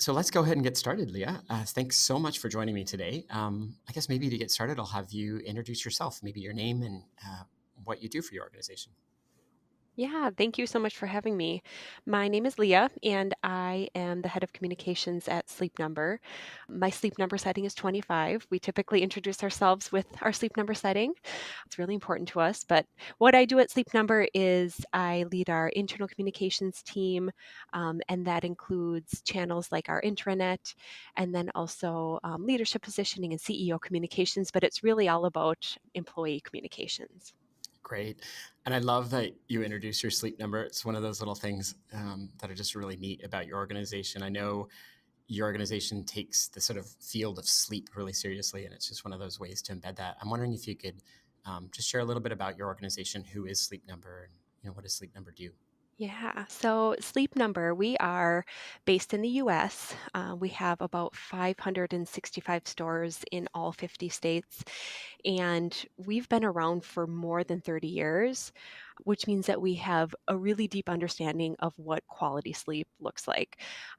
So let's go ahead and get started, Leah. Thanks so much for joining me today. I guess maybe to get started, I'll have you introduce yourself, maybe your name and what you do for your organization. Yeah, thank you so much for having me. My name is Leah, and I am the head of communications at Sleep Number. My sleep number setting is 25. We typically introduce ourselves with our sleep number setting. It's really important to us. But what I do at Sleep Number is I lead our internal communications team, and that includes channels like our intranet, and then also leadership positioning and CEO communications. But it's really all about employee communications. Great. And I love that you introduce your sleep number. It's one of those little things that are just really neat about your organization. I know your organization takes the sort of field of sleep really seriously, and it's just one of those ways to embed that. I'm wondering if you could just share a little bit about your organization. Who is Sleep Number, and what does Sleep Number do? Yeah. So Sleep Number, we are based in the US. We have about 565 stores in all 50 states. And we've been around for more than 30 years, which means that we have a really deep understanding of what quality sleep looks like.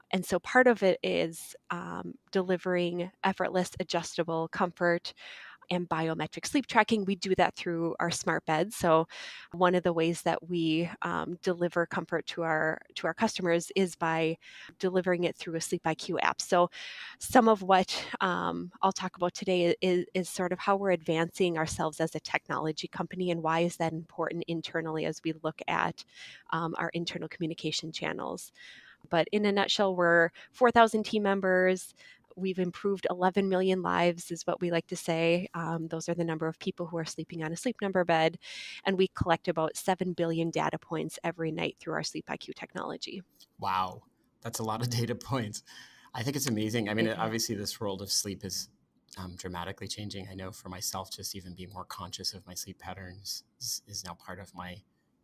And so part of it is delivering effortless, adjustable comfort and biometric sleep tracking. We do that through our smart beds. So one of the ways that we deliver comfort to our customers is by delivering it through a Sleep IQ app. So some of what I'll talk about today is sort of how we're advancing ourselves as a technology company and why is that important internally as we look at our internal communication channels. But in a nutshell, we're 4,000 team members. We've improved 11 million lives, is what we like to say. Those are the number of people who are sleeping on a sleep number bed. And we collect about 7 billion data points every night through our Sleep IQ technology. Wow, that's a lot of data points. I think it's amazing. I mean, It is. obviously, this world of sleep is dramatically changing. I know for myself, just even being more conscious of my sleep patterns is now part of my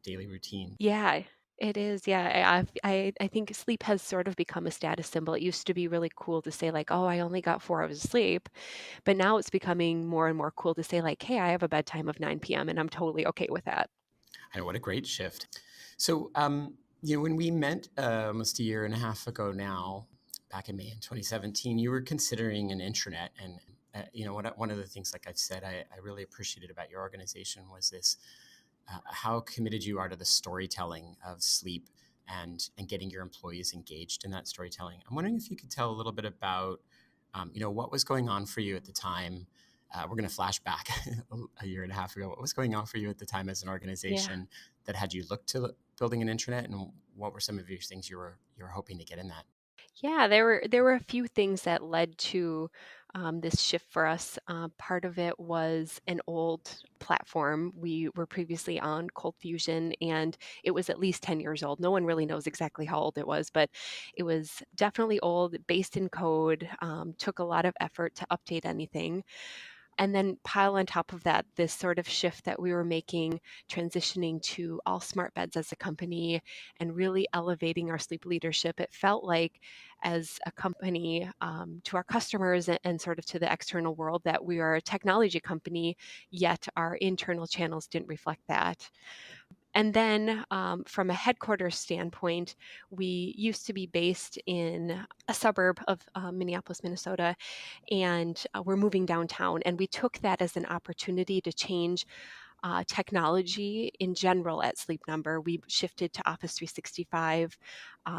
daily routine. Yeah, it is. Yeah, I think sleep has sort of become a status symbol. It used to be really cool to say like, "Oh, I only got 4 hours of sleep," but now it's becoming more and more cool to say like, "Hey, I have a bedtime of 9 p.m." and I'm totally okay with that. I know, what a great shift. So, when we met almost a year and a half ago now, back in May in 2017, you were considering an intranet. And, one of the things, like I've said, I really appreciated about your organization was this how committed you are to the storytelling of sleep and getting your employees engaged in that storytelling. I'm wondering if you could tell a little bit about, what was going on for you at the time. We're going to flash back a year and a half ago. What was going on for you at the time as an Yeah. organization that had you look to building an intranet, and what were some of your things you were hoping to get in that? Yeah, there were a few things that led to this shift for us. Part of it was an old platform. We were previously on Cold Fusion, and it was at least 10 years old. No one really knows exactly how old it was, but it was definitely old, based in code. Took a lot of effort to update anything. And then pile on top of that this sort of shift that we were making, transitioning to all smart beds as a company and really elevating our sleep leadership. It felt like, as a company, to our customers and sort of to the external world, that we are a technology company, yet our internal channels didn't reflect that. And then, from a headquarters standpoint, we used to be based in a suburb of Minneapolis, Minnesota, and we're moving downtown. And we took that as an opportunity to change technology in general at Sleep Number. We shifted to Office 365,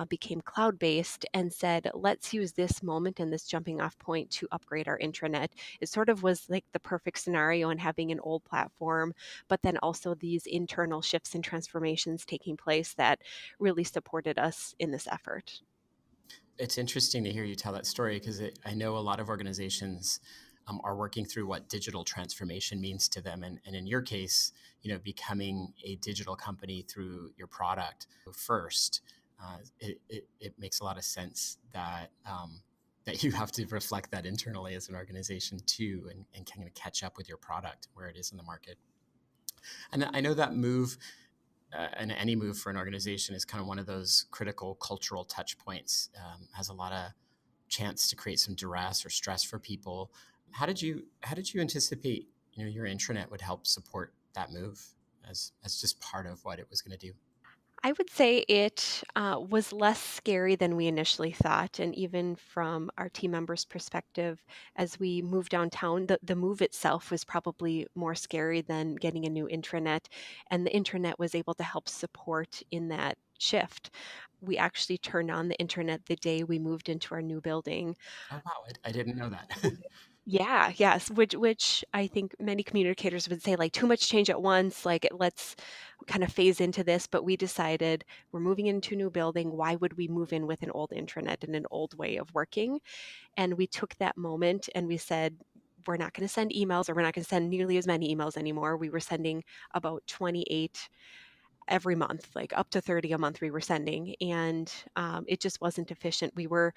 became cloud based, and said, let's use this moment and this jumping off point to upgrade our intranet. It sort of was like the perfect scenario in having an old platform, but then also these internal shifts and transformations taking place that really supported us in this effort. It's interesting to hear you tell that story because I know a lot of organizations are working through what digital transformation means to them, and in your case, becoming a digital company through your product first. It makes a lot of sense that that you have to reflect that internally as an organization too, and kind of catch up with your product where it is in the market. And I know that move, and any move for an organization, is kind of one of those critical cultural touch points. Has a lot of chance to create some duress or stress for people. How did you anticipate your intranet would help support that move as just part of what it was going to do? I would say it was less scary than we initially thought. And even from our team members' perspective, as we moved downtown, the move itself was probably more scary than getting a new intranet. And the intranet was able to help support in that shift. We actually turned on the internet the day we moved into our new building. Oh wow, I didn't know that. Yeah, yes, which I think many communicators would say, like, too much change at once, like, let's kind of phase into this, but we decided we're moving into a new building, why would we move in with an old intranet and an old way of working? And we took that moment and we said, we're not going to send emails, or we're not going to send nearly as many emails anymore. We were sending about 28 every month, like up to 30 a month we were sending, and it just wasn't efficient. We were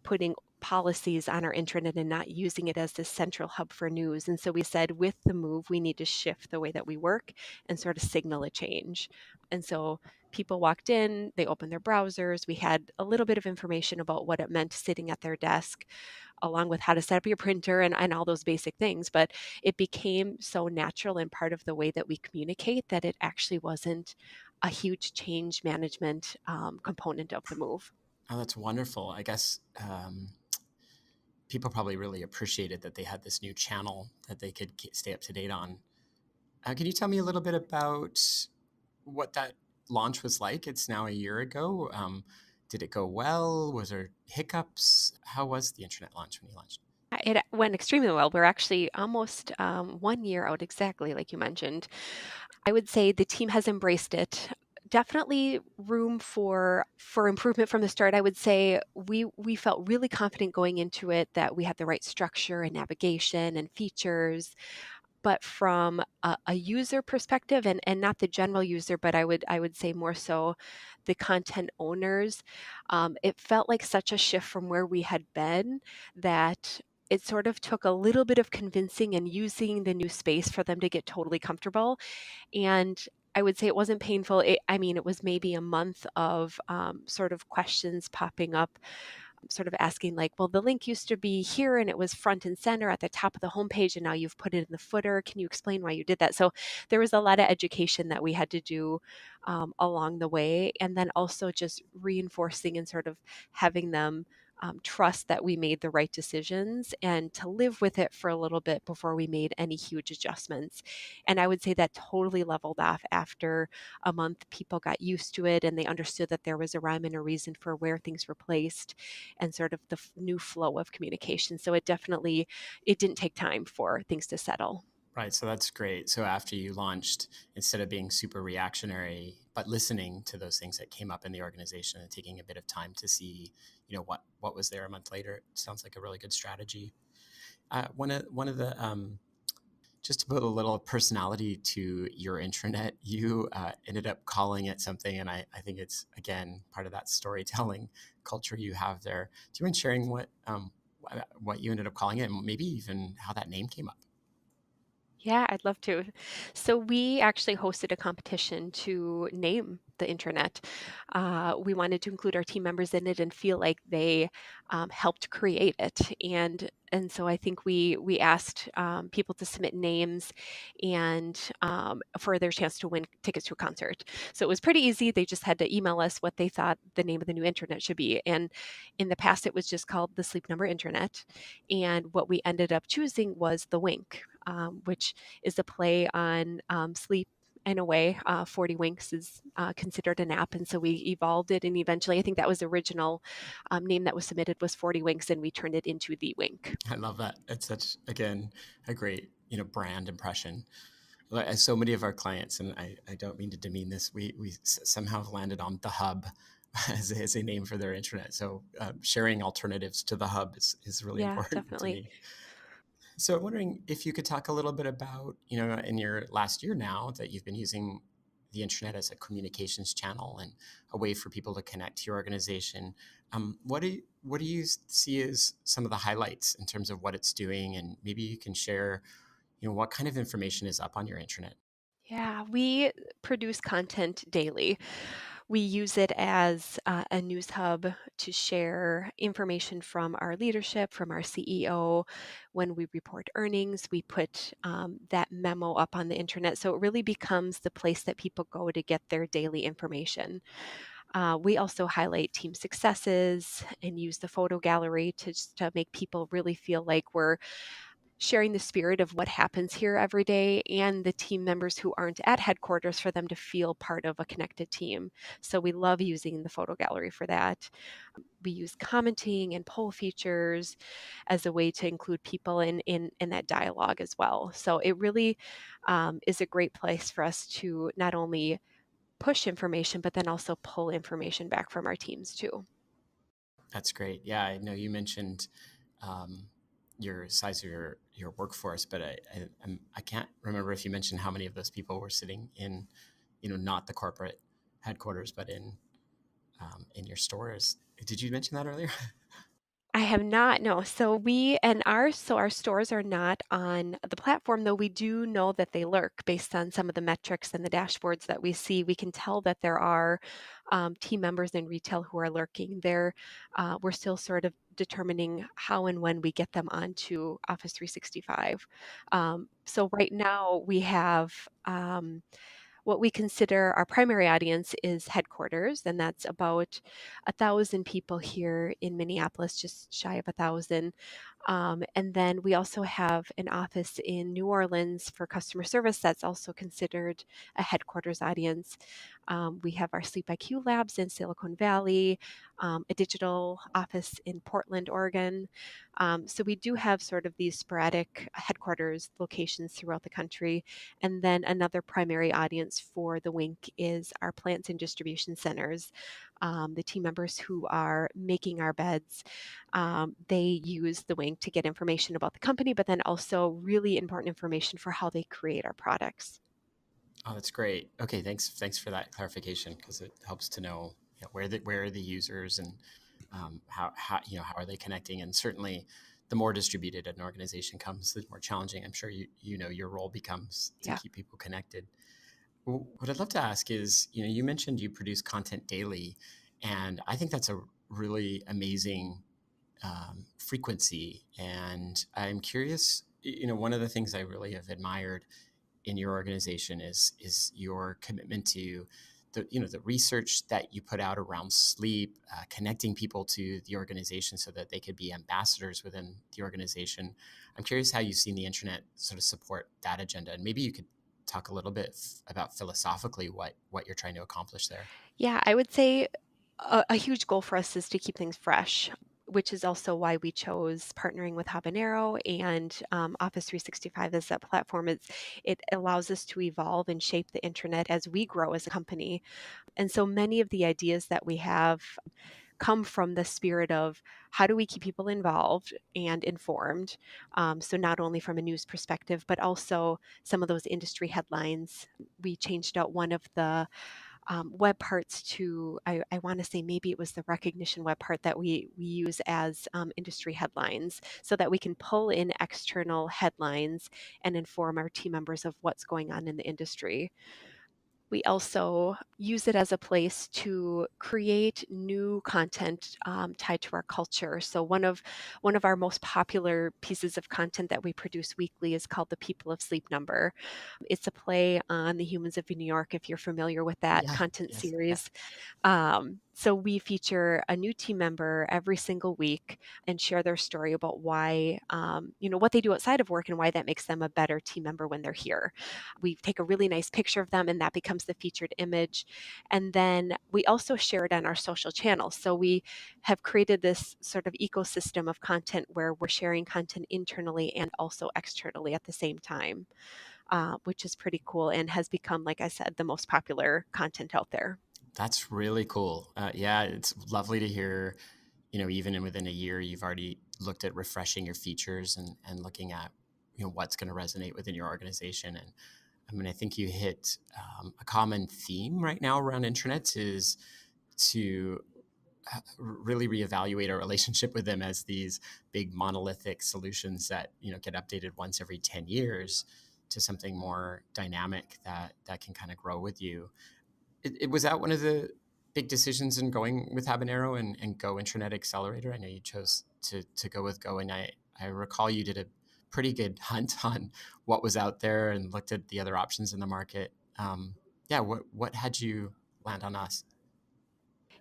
putting policies on our intranet and not using it as the central hub for news. And so we said, with the move, we need to shift the way that we work and sort of signal a change. And so people walked in, they opened their browsers. We had a little bit of information about what it meant sitting at their desk, along with how to set up your printer and all those basic things. But it became so natural and part of the way that we communicate that it actually wasn't a huge change management component of the move. Oh, that's wonderful. I guess people probably really appreciated that they had this new channel that they could stay up to date on. Can you tell me a little bit about what that launch was like? It's now a year ago. Did it go well? Was there hiccups? How was the internet launch when you launched? It went extremely well. We're actually almost 1 year out exactly, like you mentioned. I would say the team has embraced it. Definitely room for improvement from the start. I would say we felt really confident going into it that we had the right structure and navigation and features. But from a user perspective, and not the general user, but I would say more so the content owners, it felt like such a shift from where we had been that it sort of took a little bit of convincing and using the new space for them to get totally comfortable. And I would say it wasn't painful. I mean, it was maybe a month of sort of questions popping up, sort of asking like, well, the link used to be here and it was front and center at the top of the homepage, and now you've put it in the footer. Can you explain why you did that? So there was a lot of education that we had to do along the way, and then also just reinforcing and sort of having them trust that we made the right decisions and to live with it for a little bit before we made any huge adjustments. And I would say that totally leveled off after a month. People got used to it and they understood that there was a rhyme and a reason for where things were placed and sort of the new flow of communication. So it didn't take time for things to settle. Right, so that's great. So after you launched, instead of being super reactionary, but listening to those things that came up in the organization and taking a bit of time to see, what was there a month later, it sounds like a really good strategy. One of the just to put a little personality to your intranet, you ended up calling it something, and I think it's again part of that storytelling culture you have there. Do you mind sharing what you ended up calling it, and maybe even how that name came up? Yeah, I'd love to. So we actually hosted a competition to name the intranet. We wanted to include our team members in it and feel like they helped create it. And so I think we asked people to submit names and for their chance to win tickets to a concert. So it was pretty easy. They just had to email us what they thought the name of the new internet should be. And in the past, it was just called the Sleep Number Internet. And what we ended up choosing was the Wink, which is a play on sleep in a way. 40 Winks is considered a nap. And so we evolved it. And eventually, I think that was the original name that was submitted was 40 Winks, and we turned it into the Wink. I love that. It's such, again, a great, brand impression. So many of our clients, and I don't mean to demean this, we somehow have landed on the hub as a name for their internet. So sharing alternatives to the hub is really Yeah, important to definitely. me. So I'm wondering if you could talk a little bit about, in your last year now that you've been using the internet as a communications channel and a way for people to connect to your organization. What do you see as some of the highlights in terms of what it's doing, and maybe you can share, what kind of information is up on your intranet? Yeah, we produce content daily. We use it as a news hub to share information from our leadership, from our CEO. When we report earnings, we put that memo up on the internet. So it really becomes the place that people go to get their daily information. We also highlight team successes and use the photo gallery to make people really feel like we're sharing the spirit of what happens here every day, and the team members who aren't at headquarters for them to feel part of a connected team. So we love using the photo gallery for that. We use commenting and poll features as a way to include people in that dialogue as well. So it really is a great place for us to not only push information, but then also pull information back from our teams too. That's great. Yeah, I know you mentioned um, your size of your workforce, but I can't remember if you mentioned how many of those people were sitting in, not the corporate headquarters, but in your stores. Did you mention that earlier? I have not, no. So our stores are not on the platform, though we do know that they lurk based on some of the metrics and the dashboards that we see. We can tell that there are team members in retail who are lurking there. We're still sort of determining how and when we get them onto Office 365. So right now we have what we consider our primary audience is headquarters, and that's about 1,000 people here in Minneapolis, just shy of 1,000. And then we also have an office in New Orleans for customer service that's also considered a headquarters audience. We have our Sleep IQ labs in Silicon Valley, a digital office in Portland, Oregon. So we do have sort of these sporadic headquarters locations throughout the country. And then another primary audience for the Wink is our plants and distribution centers. The team members who are making our beds, they use the Wink to get information about the company, but then also really important information for how they create our products. Oh, that's great. Okay, thanks for that clarification because it helps to know, where are the users and how are they connecting. And certainly, the more distributed an organization comes, the more challenging I'm sure your role becomes to Yeah. keep people connected. Well, what I'd love to ask is, you mentioned you produce content daily, and I think that's a really amazing frequency. And I'm curious, one of the things I really have admired in your organization is your commitment to the research that you put out around sleep, connecting people to the organization so that they could be ambassadors within the organization. I'm curious how you've seen the internet sort of support that agenda, and maybe you could talk a little bit about philosophically what you're trying to accomplish there. Yeah, I would say a huge goal for us is to keep things fresh, which is also why we chose partnering with Habanero and Office 365 as that platform. It allows us to evolve and shape the internet as we grow as a company. And so many of the ideas that we have come from the spirit of how do we keep people involved and informed. So not only from a news perspective, but also some of those industry headlines. We changed out one of the web parts to I want to say maybe it was the recognition web part that we use as industry headlines so that we can pull in external headlines and inform our team members of what's going on in the industry. We also use it as a place to create new content tied to our culture. So one of our most popular pieces of content that we produce weekly is called the People of Sleep Number. It's a play on the Humans of New York, if you're familiar with that Yeah. content Yes. Yeah. series. So we feature a new team member every single week and share their story about why, what they do outside of work and why that makes them a better team member when they're here. We take a really nice picture of them and that becomes the featured image. And then we also share it on our social channels. So we have created this sort of ecosystem of content where we're sharing content internally and also externally at the same time, which is pretty cool and has become, like I said, the most popular content out there. That's really cool. Yeah, it's lovely to hear, even within a year, you've already looked at refreshing your features and looking at, what's going to resonate within your organization. And I mean, I think you hit a common theme right now around intranets is to really reevaluate our relationship with them as these big monolithic solutions that, get updated once every 10 years to something more dynamic that can kind of grow with you. It was that one of the big decisions in going with Habanero and Go Intranet Accelerator? I know you chose to go with Go, and I recall you did a pretty good hunt on what was out there and looked at the other options in the market. Yeah, what had you land on us?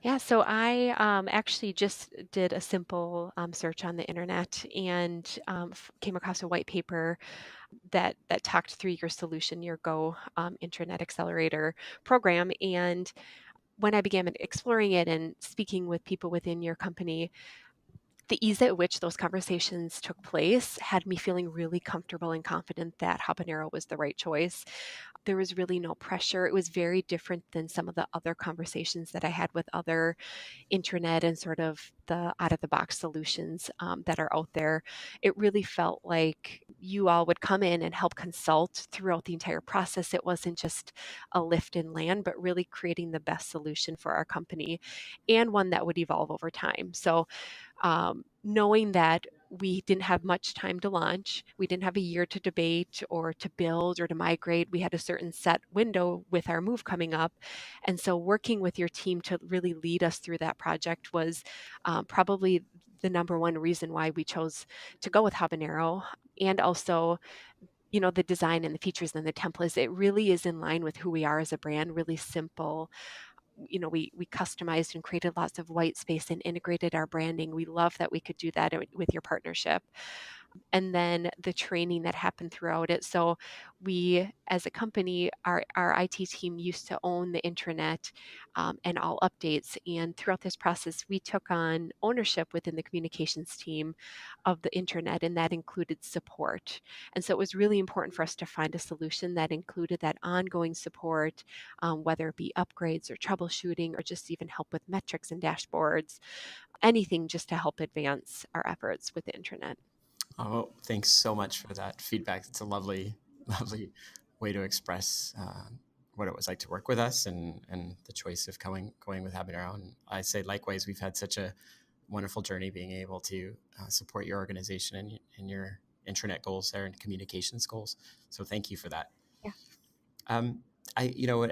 Yeah, so I actually just did a simple search on the internet and came across a white paper that talked through your solution, your Go Internet Accelerator program. And when I began exploring it and speaking with people within your company, the ease at which those conversations took place had me feeling really comfortable and confident that Habanero was the right choice. There was really no pressure. It was very different than some of the other conversations that I had with other intranet and sort of the out of the box solutions that are out there. It really felt like you all would come in and help consult throughout the entire process. It wasn't just a lift and land, but really creating the best solution for our company and one that would evolve over time. So knowing that we didn't have much time to launch. We didn't have a year to debate or to build or to migrate. We had a certain set window with our move coming up. And so, working with your team to really lead us through that project was probably the number one reason why we chose to go with Habanero. And also, the design and the features and the templates, it really is in line with who we are as a brand, really simple. We customized and created lots of white space and integrated our branding. We love that we could do that with your partnership, and then the training that happened throughout it. So we, as a company, our IT team used to own the intranet and all updates. And throughout this process, we took on ownership within the communications team of the intranet, and that included support. And so it was really important for us to find a solution that included that ongoing support, whether it be upgrades or troubleshooting or just even help with metrics and dashboards, anything just to help advance our efforts with the intranet. Oh, thanks so much for that feedback. It's a lovely, lovely way to express what it was like to work with us and the choice of going with Habanero. And I say likewise, we've had such a wonderful journey being able to support your organization and your intranet goals there and communications goals. So thank you for that. Yeah. Um,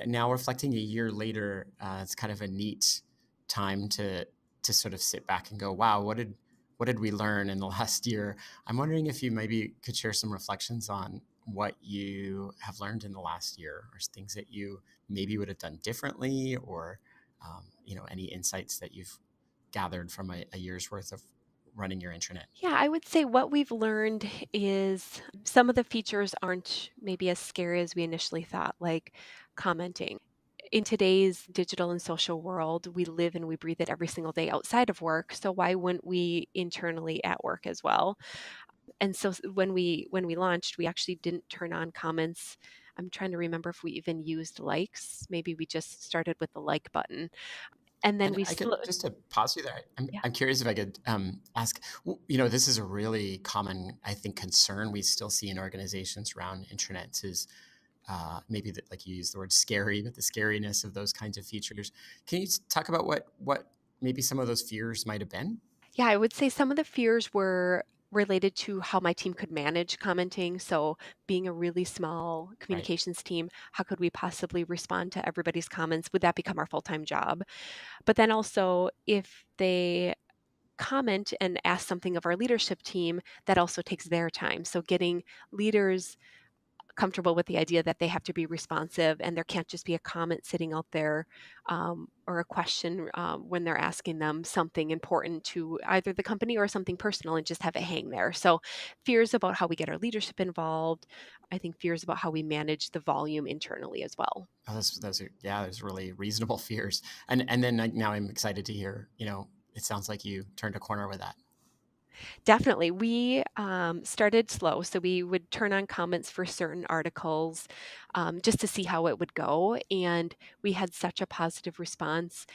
now reflecting a year later, it's kind of a neat time to sort of sit back and go, wow, what did we learn in the last year? I'm wondering if you maybe could share some reflections on what you have learned in the last year, or things that you maybe would have done differently, or any insights that you've gathered from a year's worth of running your intranet. Yeah, I would say what we've learned is some of the features aren't maybe as scary as we initially thought, like commenting. In today's digital and social world, we live and we breathe it every single day outside of work. So why wouldn't we internally at work as well? And so when we launched, we actually didn't turn on comments. I'm trying to remember if we even used likes. Maybe we just started with the like button. And then And we I slow could just to pause you there. yeah. I'm curious if I could ask. This is a really common, I think, concern we still see in organizations around intranets is maybe that, like you used the word scary, but the scariness of those kinds of features. Can you talk about what maybe some of those fears might have been? Yeah, I would say some of the fears were related to how my team could manage commenting. So, being a really small Right. communications team, how could we possibly respond to everybody's comments? Would that become our full time job? But then also, if they comment and ask something of our leadership team, that also takes their time. So, getting leaders comfortable with the idea that they have to be responsive and there can't just be a comment sitting out there or a question when they're asking them something important to either the company or something personal and just have it hang there. So, fears about how we get our leadership involved. I think fears about how we manage the volume internally as well. Oh, those are, yeah, those really reasonable fears. And then now I'm excited to hear. It sounds like you turned a corner with that. Definitely. We started slow. So we would turn on comments for certain articles just to see how it would go. And we had such a positive response.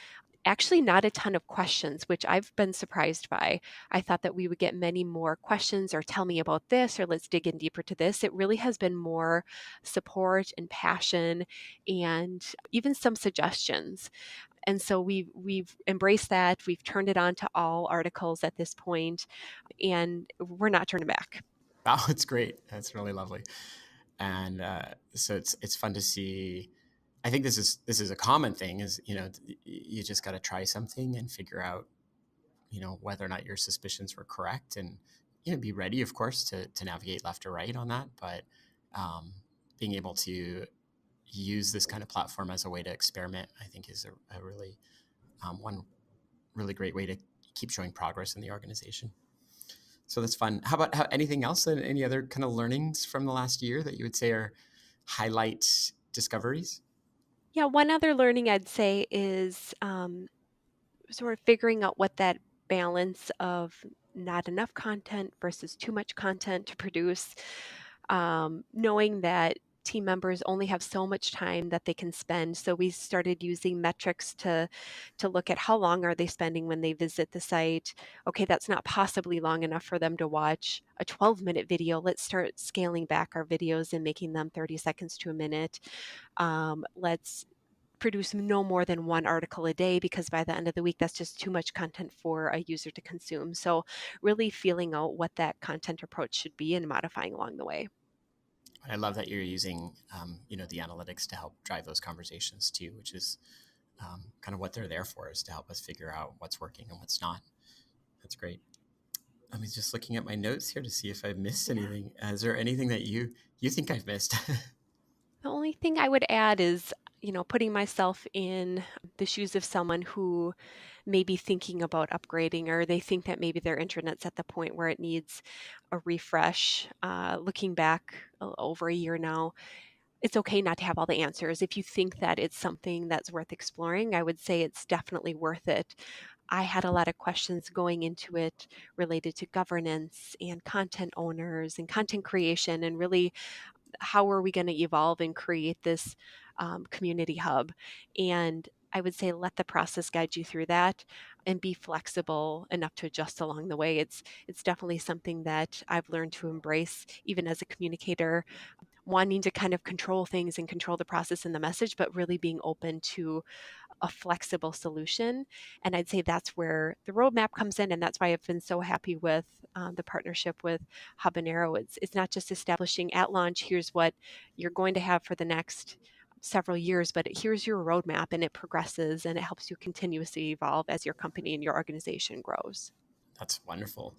Actually, not a ton of questions, which I've been surprised by. I thought that we would get many more questions or tell me about this or let's dig in deeper to this. It really has been more support and passion and even some suggestions. And so we've embraced that. We've turned it on to all articles at this point, and we're not turning back. Oh, it's great. That's really lovely. And so it's fun to see. I think this is a common thing. Is you just got to try something and figure out whether or not your suspicions were correct, and be ready, of course, to navigate left or right on that. But um, being able to use this kind of platform as a way to experiment, I think, is a really one really great way to keep showing progress in the organization. So that's fun. How about anything else? Any other kind of learnings from the last year that you would say are highlight discoveries? Yeah, one other learning I'd say is sort of figuring out what that balance of not enough content versus too much content to produce, knowing that team members only have so much time that they can spend. So we started using metrics to look at how long are they spending when they visit the site. Okay, that's not possibly long enough for them to watch a 12-minute video. Let's start scaling back our videos and making them 30 seconds to a minute. Let's produce no more than one article a day, because by the end of the week, that's just too much content for a user to consume. So, really feeling out what that content approach should be and modifying along the way. I love that you're using the analytics to help drive those conversations too, which is kind of what they're there for, is to help us figure out what's working and what's not. That's great. I'm just looking at my notes here to see if I've missed Yeah. anything. Is there anything that you think I've missed? The only thing I would add is, putting myself in the shoes of someone who may be thinking about upgrading, or they think that maybe their internet's at the point where it needs a refresh. Looking back over a year now, it's okay not to have all the answers. If you think that it's something that's worth exploring, I would say it's definitely worth it. I had a lot of questions going into it related to governance and content owners and content creation, and really how are we going to evolve and create this community hub. And I would say let the process guide you through that and be flexible enough to adjust along the way. It's definitely something that I've learned to embrace even as a communicator, wanting to kind of control things and control the process and the message, but really being open to a flexible solution. And I'd say that's where the roadmap comes in. And that's why I've been so happy with the partnership with Habanero. It's not just establishing at launch, here's what you're going to have for the next several years, but here's your roadmap, and it progresses and it helps you continuously evolve as your company and your organization grows. That's wonderful.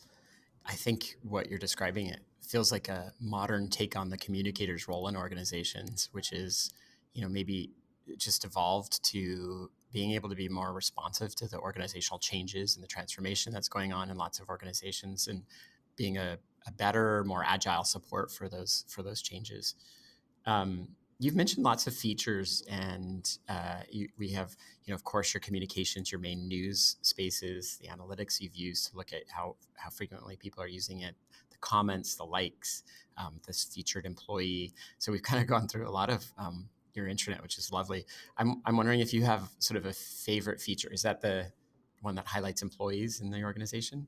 I think what you're describing, it feels like a modern take on the communicator's role in organizations, which is, maybe just evolved to being able to be more responsive to the organizational changes and the transformation that's going on in lots of organizations, and being a better, more agile support for those changes. You've mentioned lots of features, and we have, of course, your communications, your main news spaces, the analytics you've used to look at how frequently people are using it, the comments, the likes, this featured employee. So we've kind of gone through a lot of your intranet, which is lovely. I'm wondering if you have sort of a favorite feature. Is that the one that highlights employees in the organization?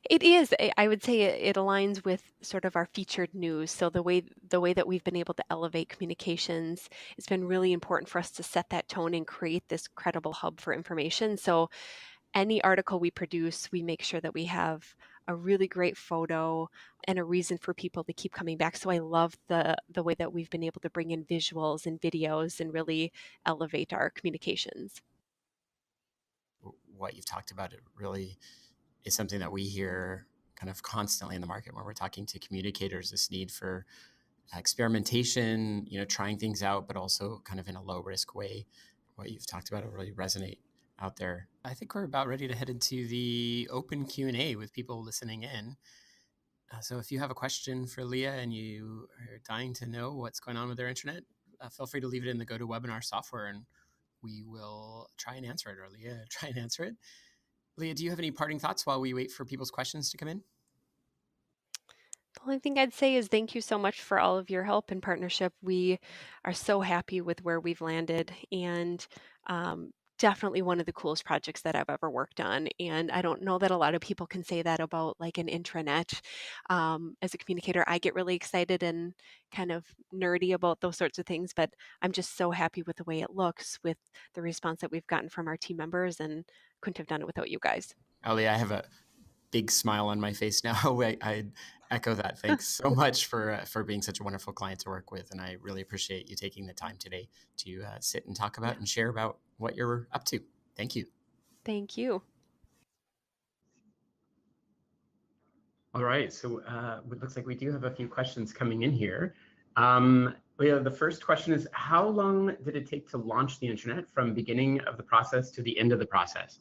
It is. I would say it aligns with sort of our featured news. So the way that we've been able to elevate communications, it's been really important for us to set that tone and create this credible hub for information. So any article we produce, we make sure that we have a really great photo and a reason for people to keep coming back. So I love the way that we've been able to bring in visuals and videos and really elevate our communications. What you've talked about, it really is something that we hear kind of constantly in the market when we're talking to communicators, this need for experimentation, trying things out, but also kind of in a low risk way. What you've talked about will really resonate out there. I think we're about ready to head into the open Q&A with people listening in. So if you have a question for Leah and you are dying to know what's going on with their internet, feel free to leave it in the GoToWebinar software, and we will try and answer it, or Leah try and answer it. Leah, do you have any parting thoughts while we wait for people's questions to come in? The only thing I'd say is thank you so much for all of your help and partnership. We are so happy with where we've landed, and definitely one of the coolest projects that I've ever worked on. And I don't know that a lot of people can say that about like an intranet. As a communicator, I get really excited and kind of nerdy about those sorts of things, but I'm just so happy with the way it looks, with the response that we've gotten from our team members, and couldn't have done it without you guys. Oh, Leah, I have a big smile on my face now. echo that. Thanks so much for being such a wonderful client to work with, and I really appreciate you taking the time today to sit and talk about Yeah, and share about what you're up to. Thank you. thank you. All right, so it looks like we do have a few questions coming in here. Leah, the first question is, how long did it take to launch the intranet from beginning of the process to the end of the process?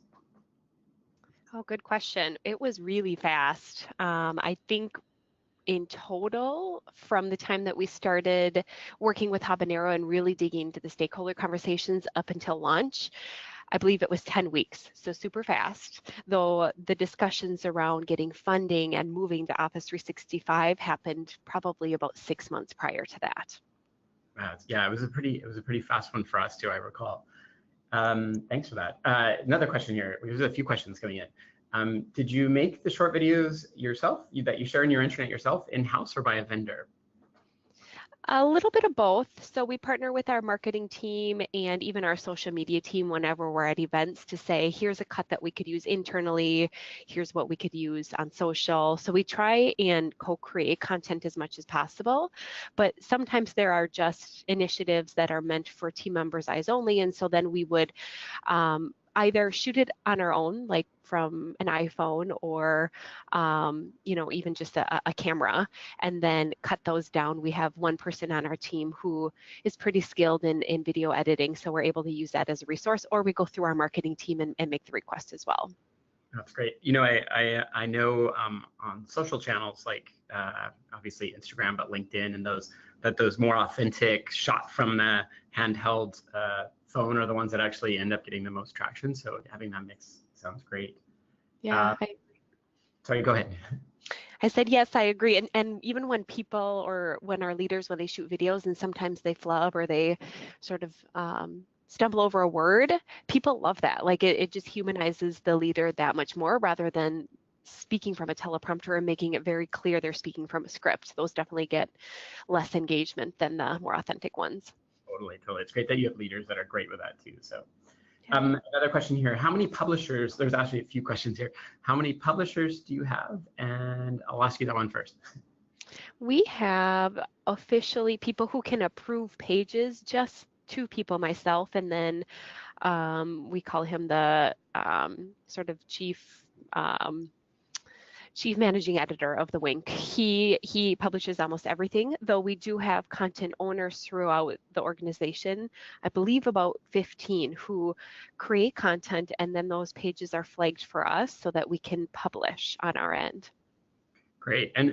Oh, good question. It was really fast. I think in total, from the time that we started working with Habanero and really digging into the stakeholder conversations up until launch, I believe it was 10 weeks, so super fast, though the discussions around getting funding and moving to Office 365 happened probably about 6 months prior to that. Yeah, it was a pretty fast one for us too, I recall. Thanks for that. Another question here. There's a few questions coming in. Did you make the short videos yourself that you share in your intranet yourself in-house or by a vendor? A little bit of both. So we partner with our marketing team and even our social media team whenever we're at events to say, here's a cut that we could use internally, here's what we could use on social. So we try and co-create content as much as possible, but sometimes there are just initiatives that are meant for team members' eyes only. And so then we would either shoot it on our own, like from an iPhone or, even just a camera, and then cut those down. We have one person on our team who is pretty skilled in video editing, so we're able to use that as a resource, or we go through our marketing team and make the request as well. That's great. I know on social channels like obviously Instagram, but LinkedIn and those more authentic shot from the handheld phone are the ones that actually end up getting the most traction. So having that mix sounds great. Yeah, Sorry, go ahead. I said, yes, I agree. And even when people or when our leaders, when they shoot videos and sometimes they flub or they sort of stumble over a word, people love that. Like it just humanizes the leader that much more rather than speaking from a teleprompter and making it very clear they're speaking from a script. Those definitely get less engagement than the more authentic ones. Totally. It's great that you have leaders that are great with that too. So Yeah. another question here. How many publishers, there's actually a few questions here. How many publishers do you have? And I'll ask you that one first. We have officially people who can approve pages, just 2 people, myself, and then we call him the sort of chief managing editor of the Wink. He publishes almost everything, though we do have content owners throughout the organization, I believe about 15, who create content, and then those pages are flagged for us so that we can publish on our end. Great. And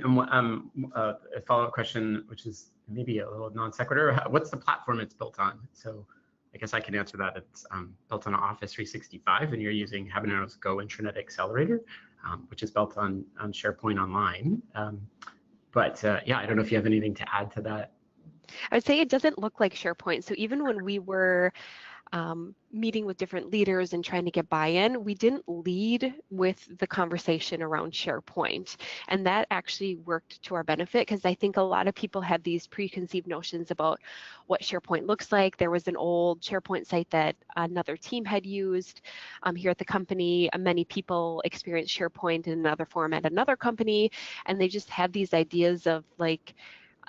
a follow-up question, which is maybe a little non sequitur. What's the platform it's built on? So I guess I can answer that. It's built on Office 365, and you're using Habanero's Go Intranet Accelerator, which is built on SharePoint Online. Yeah, I don't know if you have anything to add to that. I would say it doesn't look like SharePoint. So even when we were meeting with different leaders and trying to get buy-in, we didn't lead with the conversation around SharePoint. And that actually worked to our benefit because I think a lot of people had these preconceived notions about what SharePoint looks like. There was an old SharePoint site that another team had used here at the company. Many people experienced SharePoint in another form at another company, and they just had these ideas of like,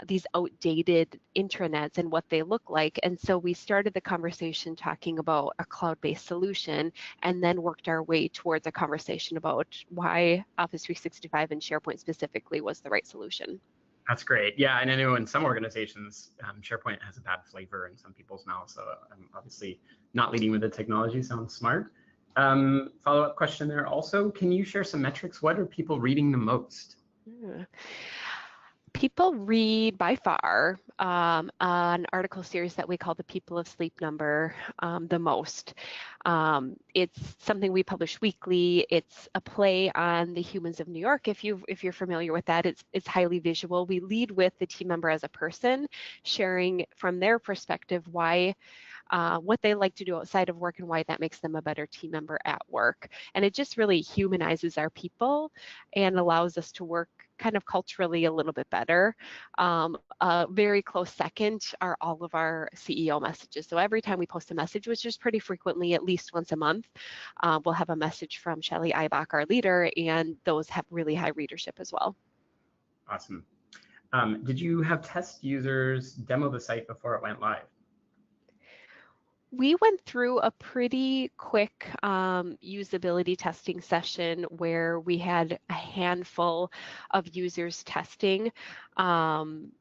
these outdated intranets and what they look like. And so we started the conversation talking about a cloud-based solution and then worked our way towards a conversation about why Office 365 and SharePoint specifically was the right solution. That's great. Yeah, and I know in some organizations, SharePoint has a bad flavor in some people's mouths. So obviously not leading with the technology sounds smart. Follow-up question there also, can you share some metrics? What are people reading the most? People read by far an article series that we call the People of Sleep Number the most. It's something we publish weekly. It's a play on the Humans of New York. If you're familiar with that, it's highly visual. We lead with the team member as a person, sharing from their perspective why what they like to do outside of work and why that makes them a better team member at work. And it just really humanizes our people and allows us to work kind of culturally a little bit better. A very close second are all of our CEO messages. So every time we post a message, which is pretty frequently, at least once a month, we'll have a message from Shelley Eibach, our leader, and those have really high readership as well. Awesome. Did you have test users demo the site before it went live? We went through a pretty quick usability testing session where we had a handful of users testing. And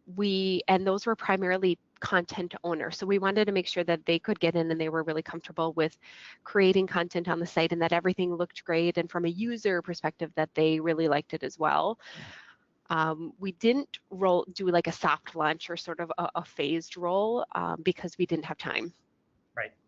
those were primarily content owners. So we wanted to make sure that they could get in and they were really comfortable with creating content on the site and that everything looked great. And from a user perspective, that they really liked it as well. We didn't do like a soft launch or sort of a phased roll because we didn't have time.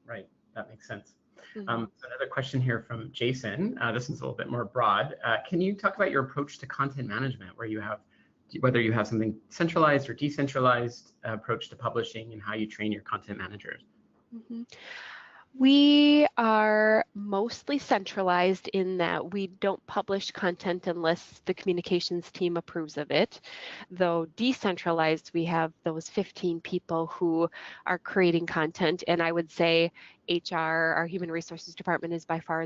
Right. That makes sense. Mm-hmm. Another question here from Jason. This is a little bit more broad. Can you talk about your approach to content management, whether you have something centralized or decentralized approach to publishing and how you train your content managers? Mm-hmm. We are mostly centralized in that we don't publish content unless the communications team approves of it. Though decentralized, we have those 15 people who are creating content. And I would say HR, our human resources department, is by far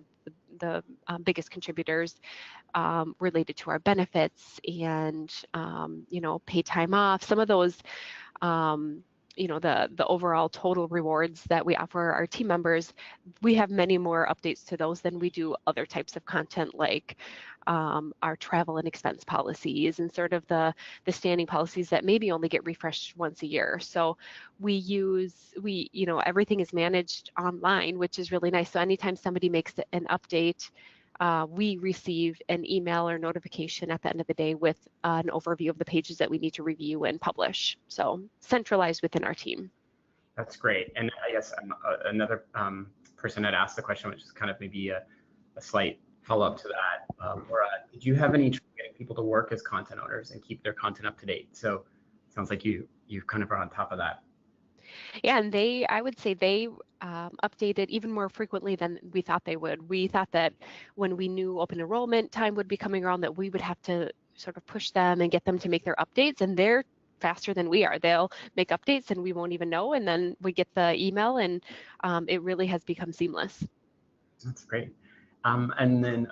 the biggest contributors related to our benefits and, pay time off. Some of those the overall total rewards that we offer our team members, we have many more updates to those than we do other types of content like our travel and expense policies and sort of the standing policies that maybe only get refreshed once a year. So everything is managed online, which is really nice. So anytime somebody makes an update, we receive an email or notification at the end of the day with an overview of the pages that we need to review and publish. So centralized within our team. That's great. And I guess another person had asked the question, which is kind of maybe a slight follow-up to that. Laura, did you have any trouble getting people to work as content owners and keep their content up to date? So it sounds like you kind of are on top of that. Yeah, and I would say they updated even more frequently than we thought they would. We thought that when we knew open enrollment time would be coming around, that we would have to sort of push them and get them to make their updates, and they're faster than we are. They'll make updates and we won't even know, and then we get the email, and it really has become seamless. That's great. And then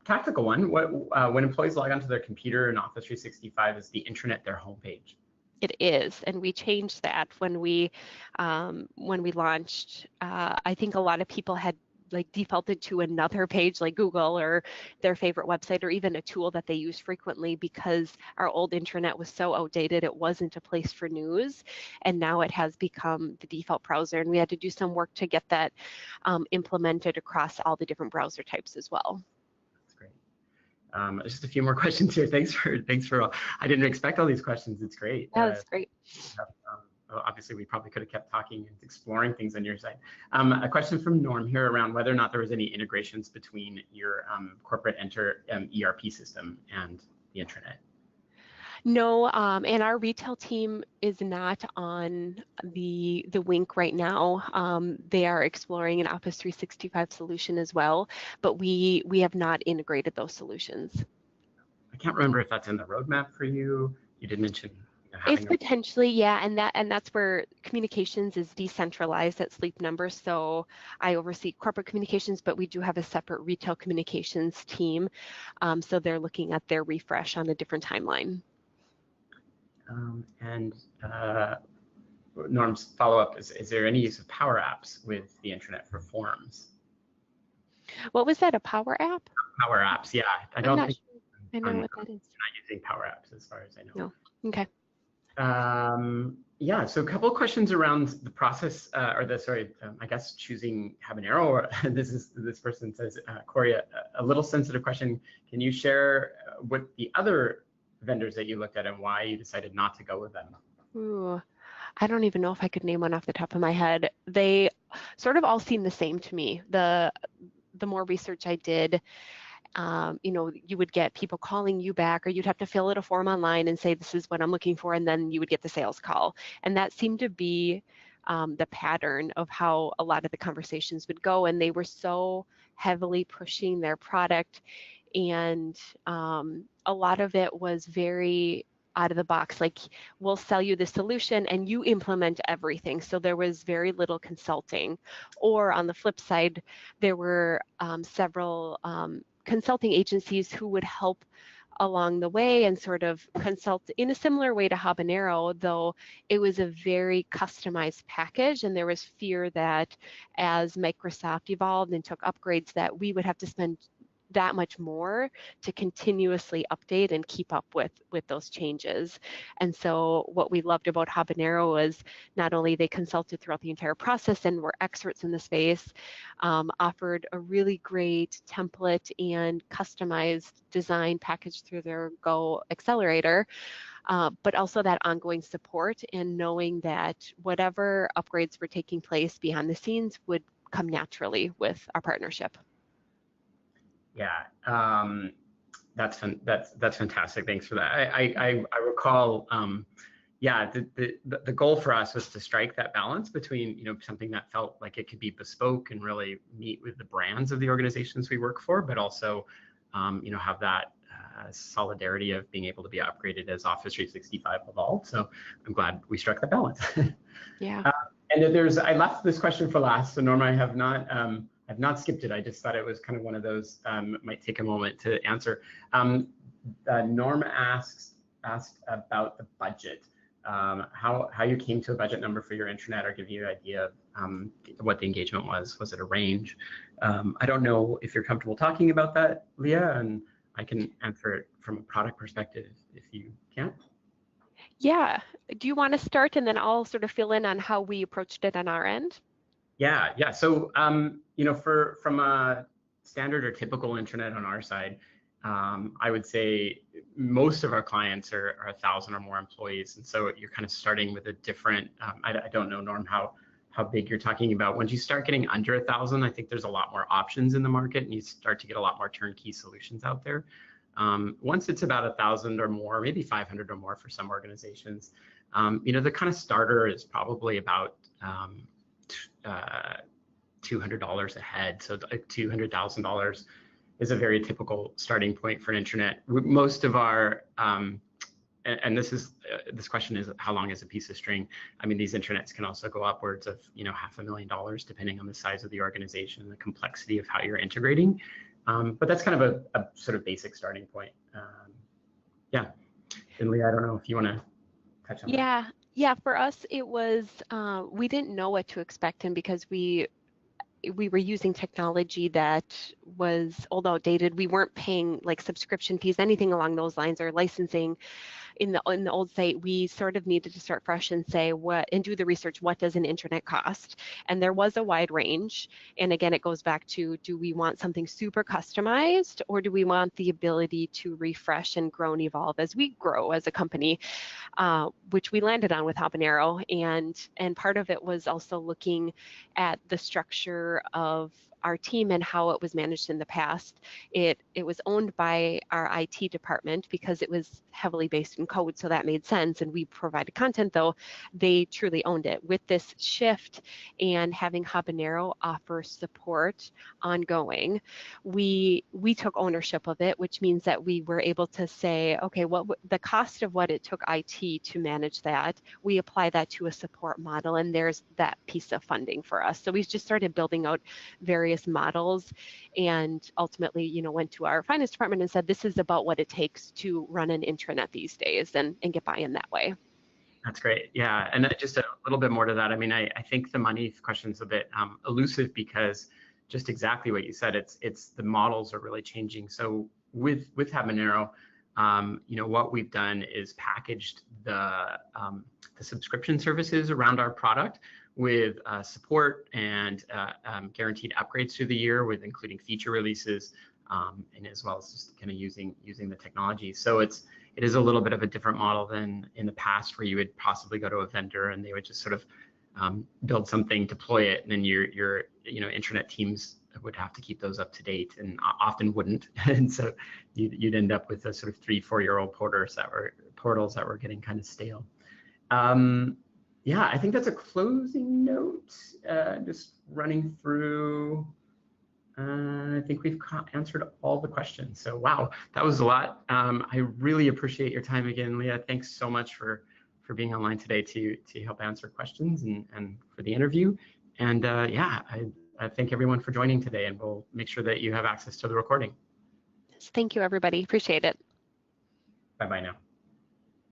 tactical one, when employees log onto their computer in Office 365, is the intranet their homepage? It is, and we changed that when we launched. I think a lot of people had defaulted to another page like Google or their favorite website or even a tool that they use frequently because our old intranet was so outdated. It wasn't a place for news, and now it has become the default browser, and we had to do some work to get that implemented across all the different browser types as well. Just a few more questions here. Thanks for all. I didn't expect all these questions. It's great. Yeah, that's great. Obviously, we probably could have kept talking and exploring things on your side. A question from Norm here around whether or not there was any integrations between your corporate ERP system and the intranet. No, and our retail team is not on the Wink right now. They are exploring an Office 365 solution as well, but we have not integrated those solutions. I can't remember if that's in the roadmap for you. You did mention it's potentially, yeah, and that's where communications is decentralized at Sleep Number. So I oversee corporate communications, but we do have a separate retail communications team. So they're looking at their refresh on a different timeline. Norm's follow-up is there any use of Power Apps with the intranet for forms? What was that, a Power App? Power Apps, yeah. I don't think sure. I know what that is. Not using Power Apps as far as I know. No. Okay. Yeah, so a couple of questions around the process, I guess choosing Habanero. Or this person says, Corey, a little sensitive question. Can you share what the other vendors that you looked at and why you decided not to go with them? Ooh, I don't even know if I could name one off the top of my head. They sort of all seem the same to me. The more research I did, you would get people calling you back, or you'd have to fill out a form online and say, this is what I'm looking for, and then you would get the sales call. And that seemed to be the pattern of how a lot of the conversations would go. And they were so heavily pushing their product, and a lot of it was very out of the box, like, we'll sell you the solution and you implement everything. So there was very little consulting. Or on the flip side, there were several consulting agencies who would help along the way and sort of consult in a similar way to Habanero, though it was a very customized package, and there was fear that as Microsoft evolved and took upgrades that we would have to spend that much more to continuously update and keep up with those changes. And so what we loved about Habanero was not only they consulted throughout the entire process and were experts in the space, offered a really great template and customized design package through their Go Accelerator, but also that ongoing support and knowing that whatever upgrades were taking place behind the scenes would come naturally with our partnership. Yeah, that's fantastic. Thanks for that. I recall, yeah, the goal for us was to strike that balance between, you know, something that felt like it could be bespoke and really meet with the brands of the organizations we work for, but also, you know, have that solidarity of being able to be upgraded as Office 365 evolved. So I'm glad we struck that balance. Yeah. And there's, I left this question for last, so Norma, I have not. I've not skipped it. I just thought it was kind of one of those, might take a moment to answer. Norma asked about the budget, how you came to a budget number for your intranet, or give you an idea of what the engagement was. Was it a range? I don't know if you're comfortable talking about that, Leah, and I can answer it from a product perspective if you can't. Yeah. Do you want to start, and then I'll sort of fill in on how we approached it on our end? Yeah. So, you know, from a standard or typical intranet on our side, I would say most of our clients are 1,000 or more employees, and so you're kind of starting with a different. I don't know, Norm, how big you're talking about. Once you start getting under 1,000, I think there's a lot more options in the market, and you start to get a lot more turnkey solutions out there. Once it's about 1,000 or more, maybe 500 or more for some organizations, you know, the kind of starter is probably about $200 a head. So like $200,000 is a very typical starting point for an intranet. Most of our, and this question is, how long is a piece of string? I mean, these intranets can also go upwards of, you know, $500,000 depending on the size of the organization and the complexity of how you're integrating. But that's kind of a sort of basic starting point. Yeah. And Leah, I don't know if you want to touch on that. Yeah, for us, it was, we didn't know what to expect, and because we were using technology that was old, outdated, we weren't paying like subscription fees, anything along those lines, or licensing. In the old site, we sort of needed to start fresh and say and do the research, what does an intranet cost? And there was a wide range. And again, it goes back to, do we want something super customized, or do we want the ability to refresh and grow and evolve as we grow as a company, which we landed on with Habanero. And part of it was also looking at the structure of our team and how it was managed in the past. It was owned by our IT department because it was heavily based in code, so that made sense. And we provided content, though they truly owned it. With this shift and having Habanero offer support ongoing, we took ownership of it, which means that we were able to say, okay, what the cost of what it took IT to manage that, we apply that to a support model, and there's that piece of funding for us. So we just started building out various models, and ultimately, you know, went to our finance department and said, this is about what it takes to run an intranet these days, and get buy-in that way. That's great. Yeah, and just a little bit more to that. I mean, I think the money question's a bit elusive, because just exactly what you said, it's the models are really changing. So with Habanero, you know, what we've done is packaged the subscription services around our product with support and guaranteed upgrades through the year, with including feature releases, and as well as just kind of using the technology. So it is a little bit of a different model than in the past, where you would possibly go to a vendor and they would just sort of build something, deploy it, and then your you know, intranet teams would have to keep those up to date, and often wouldn't. And so you'd end up with a sort of 3-4-year-old portals that were getting kind of stale. Yeah, I think that's a closing note. Just running through. I think we've answered all the questions. So wow, that was a lot. I really appreciate your time again, Leah. Thanks so much for being online today to help answer questions and for the interview. And yeah, I thank everyone for joining today, and we'll make sure that you have access to the recording. Thank you, everybody. Appreciate it. Bye-bye now.